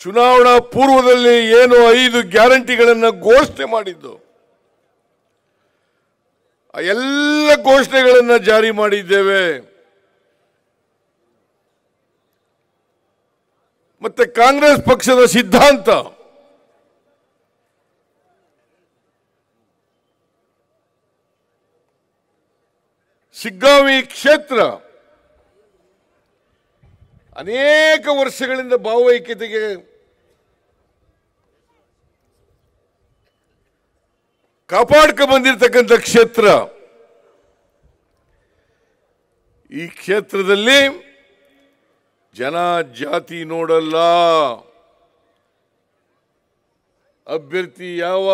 ಚುನಾವಣಾ ಪೂರ್ವದಲ್ಲಿ ಏನು 5 ಗ್ಯಾರಂಟಿಗಳನ್ನು ಘೋಷಣೆ ಮಾಡಿದ್ದು, ಆ ಎಲ್ಲ ಘೋಷಣೆಗಳನ್ನು ಜಾರಿ ಮಾಡಿದ್ದೇವೆ. ಮತ್ತೆ ಕಾಂಗ್ರೆಸ್ ಪಕ್ಷದ ಸಿದ್ಧಾಂತ ಶಿಗ್ಗಾಂವಿ ಕ್ಷೇತ್ರ ಅನೇಕ ವರ್ಷಗಳಿಂದ ಭಾವೈಕ್ಯತೆಗೆ ಕಾಪಾಡ್ಕ ಬಂದಿರತಕ್ಕಂಥ ಕ್ಷೇತ್ರ. ಈ ಕ್ಷೇತ್ರದಲ್ಲಿ ಜನ ಜಾತಿ ನೋಡಲ್ಲ, ಅಭ್ಯರ್ಥಿ ಯಾವ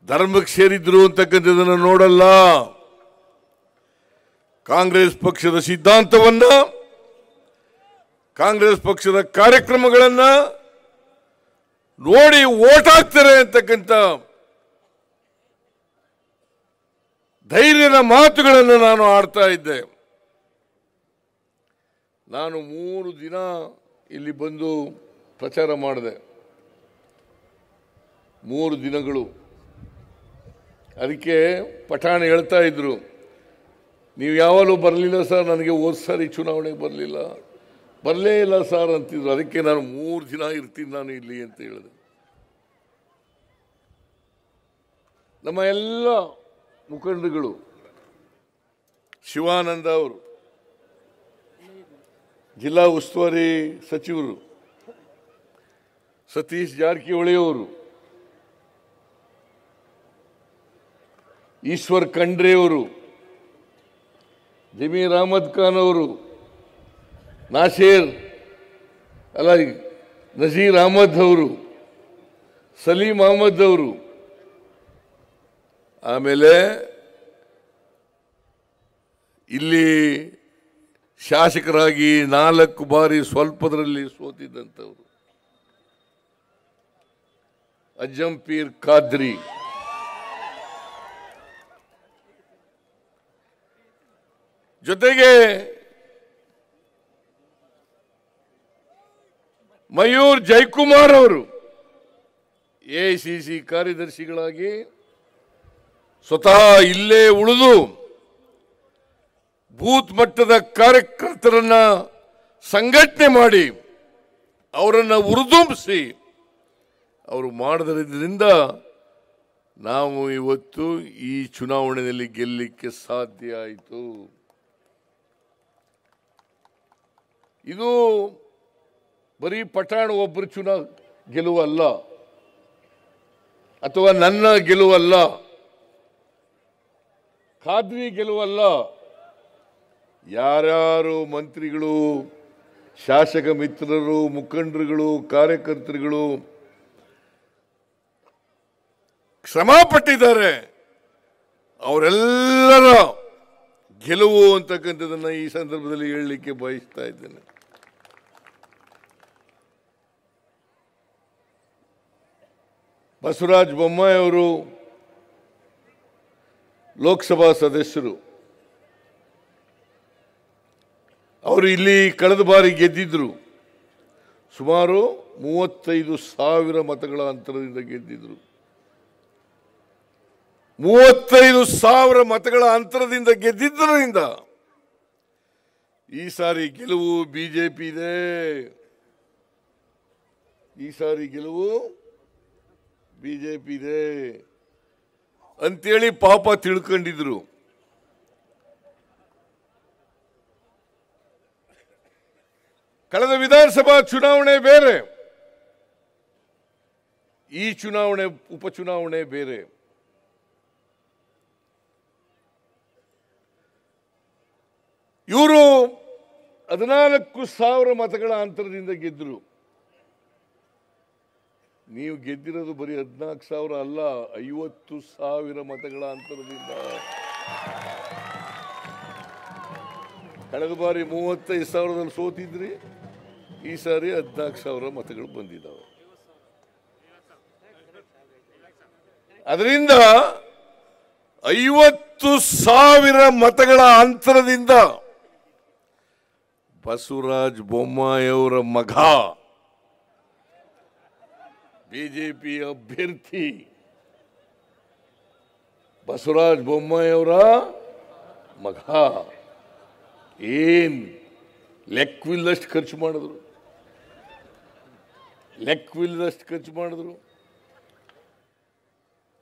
ಧರ್ಮಕ್ಕೆ ಸೇರಿದ್ರು ಅಂತಕ್ಕಂಥದ್ದನ್ನು ನೋಡಲ್ಲ. ಕಾಂಗ್ರೆಸ್ ಪಕ್ಷದ ಸಿದ್ಧಾಂತವನ್ನ, ಕಾಂಗ್ರೆಸ್ ಪಕ್ಷದ ಕಾರ್ಯಕ್ರಮಗಳನ್ನ ನೋಡಿ ವೋಟ್ ಹಾಕ್ತಾರೆ ಅಂತಕ್ಕಂಥ ಧೈರ್ಯದ ಮಾತುಗಳನ್ನು ನಾನು ಆಡ್ತಾ ಇದ್ದೆ. ನಾನು 3 ದಿನ ಇಲ್ಲಿ ಬಂದು ಪ್ರಚಾರ ಮಾಡಿದೆ. 3 ದಿನಗಳು. ಅದಕ್ಕೆ ಪಠಾಣ ಹೇಳ್ತಾ ಇದ್ರು, ನೀವು ಯಾವಾಗಲೂ ಬರಲಿಲ್ಲ ಸರ್, ನನಗೆ ಹೋದ ಸಾರಿ ಚುನಾವಣೆಗೆ ಬರಲೇ ಇಲ್ಲ ಸರ್ ಅಂತಿದ್ರು. ಅದಕ್ಕೆ ನಾನು 3 ದಿನ ಇರ್ತೀನಿ ನಾನು ಇಲ್ಲಿ ಅಂತ ಹೇಳಿದೆ. ನಮ್ಮ ಎಲ್ಲ ಮುಖಂಡರುಗಳು, ಶಿವಾನಂದ ಅವರು, ಜಿಲ್ಲಾ ಉಸ್ತುವಾರಿ ಸಚಿವರು ಸತೀಶ್ ಜಾರಕಿಹೊಳಿ ಅವರು, ಈಶ್ವರ್ ಖಂಡ್ರೆ ಅವರು, ಜಮೀರ್ ಅಹಮದ್ ಖಾನ್ ಅವರು, ನಜೀರ್ ಅಹಮದ್ ಅವರು, ಸಲೀಂ ಅಹಮದ್ ಅವರು, ಆಮೇಲೆ ಇಲ್ಲಿ ಶಾಸಕರಾಗಿ 4 ಬಾರಿ ಸ್ವಲ್ಪದರಲ್ಲಿ ಸೋತಿದ್ದಂಥವರು ಅಜ್ಜಂಪೀರ್ ಖಾದ್ರಿ, ಜೊತೆಗೆ ಮಯೂರ್ ಜಯಕುಮಾರ್ ಅವರು ಎಐಸಿಸಿ ಕಾರ್ಯದರ್ಶಿಗಳಾಗಿ ಸ್ವತಃ ಇಲ್ಲೇ ಉಳಿದು ಬೂತ್ ಮಟ್ಟದ ಕಾರ್ಯಕರ್ತರನ್ನ ಸಂಘಟನೆ ಮಾಡಿ ಅವರನ್ನು ಹುರಿದುಂಬಿಸಿ ಅವರು ಮಾಡಿದ್ರಿಂದ ನಾವು ಇವತ್ತು ಈ ಚುನಾವಣೆಯಲ್ಲಿ ಗೆಲ್ಲಲಿಕ್ಕೆ ಸಾಧ್ಯ ಆಯಿತು. ಇದು ಬರೀ ಪಠಾಣ ಒಬ್ಬರು ಗೆಲುವಲ್ಲ, ಅಥವಾ ನನ್ನ ಗೆಲುವಲ್ಲ, ಖಾದ್ರಿ ಗೆಲುವಲ್ಲ. ಯಾರ್ಯಾರು ಮಂತ್ರಿಗಳು, ಶಾಸಕ ಮಿತ್ರರು, ಮುಖಂಡರುಗಳು, ಕಾರ್ಯಕರ್ತರುಗಳು ಶ್ರಮ ಪಟ್ಟಿದ್ದಾರೆ, ಅವರೆಲ್ಲರ ಗೆಲುವು ಅಂತಕ್ಕಂಥದ್ದನ್ನು ಈ ಸಂದರ್ಭದಲ್ಲಿ ಹೇಳಲಿಕ್ಕೆ ಬಯಸ್ತಾ ಇದ್ದೇನೆ. ಬಸವರಾಜ ಬೊಮ್ಮಾಯಿ ಅವರು ಲೋಕಸಭಾ ಸದಸ್ಯರು, ಅವರು ಇಲ್ಲಿ ಕಳೆದ ಬಾರಿ ಗೆದ್ದಿದ್ರು. ಸುಮಾರು 35,000 ಮತಗಳ ಅಂತರದಿಂದ ಗೆದ್ದಿದ್ರು. 35,000 ಮತಗಳ ಅಂತರದಿಂದ ಗೆದ್ದಿದ್ದರಿಂದ ಈ ಸಾರಿ ಗೆಲುವು ಬಿಜೆಪಿ ಇದೆ. ಈ ಸಾರಿ ಗೆಲುವು ಬಿಜೆಪಿ ಇದೆ ಅಂತೇಳಿ ಪಾಪ ತಿಳ್ಕೊಂಡಿದ್ರು. ಕಳೆದ ವಿಧಾನಸಭಾ ಚುನಾವಣೆ ಬೇರೆ, ಈ ಚುನಾವಣೆ ಉಪಚುನಾವಣೆ ಬೇರೆ. ಇವರು 14,000 ಮತಗಳ ಅಂತರದಿಂದ ಗೆದ್ದರು. ನೀವು ಗೆದ್ದಿರೋದು ಬರೀ 14,000 ಅಲ್ಲ, 50,000 ಮತಗಳ ಅಂತರದಿಂದ. ಕಳೆದ ಬಾರಿ 35,000ದಲ್ಲಿ ಸೋತಿದ್ರಿ, ಈ ಸಾರಿ 14,000 ಮತಗಳು ಬಂದಿದ್ದಾವೆ. ಅದರಿಂದ 50,000 ಮತಗಳ ಅಂತರದಿಂದ ಬಸವರಾಜ ಬೊಮ್ಮಾಯಿ ಅವರ ಮಗ ಬಿಜೆಪಿ ಅಭ್ಯರ್ಥಿ ಬಸವರಾಜ ಬೊಮ್ಮಾಯಿ ಅವರ ಮಗ ಏನ್ ಲೆಕ್ಕವಿಲ್ಲದಷ್ಟು ಖರ್ಚು ಮಾಡಿದ್ರು,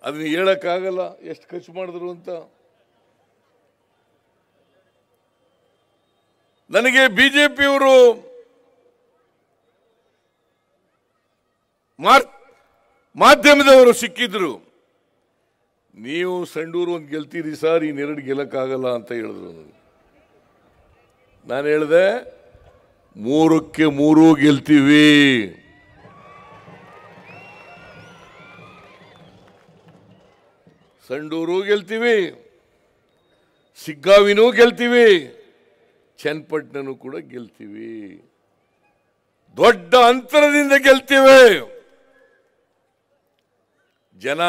ಅದನ್ನ ಹೇಳಕ್ಕಾಗಲ್ಲ ಎಷ್ಟು ಖರ್ಚು ಮಾಡಿದ್ರು ಅಂತ. ನನಗೆ ಬಿಜೆಪಿಯವರು ಮಾಧ್ಯಮದವರು ಸಿಕ್ಕಿದ್ರು, ನೀವು ಸಂಡೂರು ಒಂದು ಗೆಲ್ತೀರಿ ಸರ್, ಇನ್ನೆರಡು ಗೆಲ್ಲಕ್ಕಾಗಲ್ಲ ಅಂತ ಹೇಳಿದ್ರು. ನಾನು ಹೇಳಿದೆ 3ಕ್ಕೆ 3 ಗೆಲ್ತೀವಿ. ಸಂಡೂರು ಗೆಲ್ತೀವಿ, ಸಿಗ್ಗಾವಿನೂ ಗೆಲ್ತೀವಿ, ಚನ್ನಪಟ್ಟಣನೂ ಕೂಡ ಗೆಲ್ತೀವಿ, ದೊಡ್ಡ ಅಂತರದಿಂದ ಗೆಲ್ತೀವಿ. ಜನ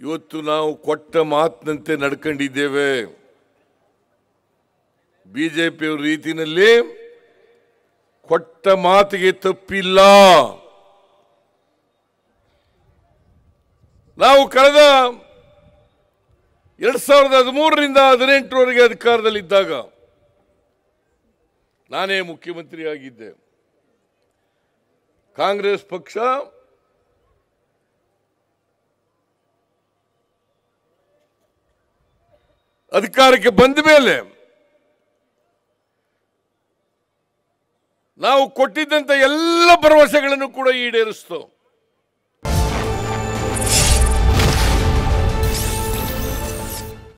ಇವತ್ತು ನಾವು ಕೊಟ್ಟ ಮಾತಿನಂತೆ ನಡ್ಕೊಂಡಿದ್ದೇವೆ. ಬಿಜೆಪಿಯವರ ರೀತಿಯಲ್ಲಿ ಕೊಟ್ಟ ಮಾತಿಗೆ ತಪ್ಪಿಲ್ಲ. ನಾವು ಕಳೆದ 2013ರಿಂದ 2018ರವರೆಗೆ ಅಧಿಕಾರದಲ್ಲಿದ್ದಾಗ ನಾನೇ ಮುಖ್ಯಮಂತ್ರಿಯಾಗಿದ್ದೆ. ಕಾಂಗ್ರೆಸ್ ಪಕ್ಷ ಅಧಿಕಾರಕ್ಕೆ ಬಂದ ಮೇಲೆ ನಾವು ಕೊಟ್ಟಿದ್ದಂತ ಎಲ್ಲ ಭರವಸೆಗಳನ್ನು ಕೂಡ ಈಡೇರಿಸ್ತು.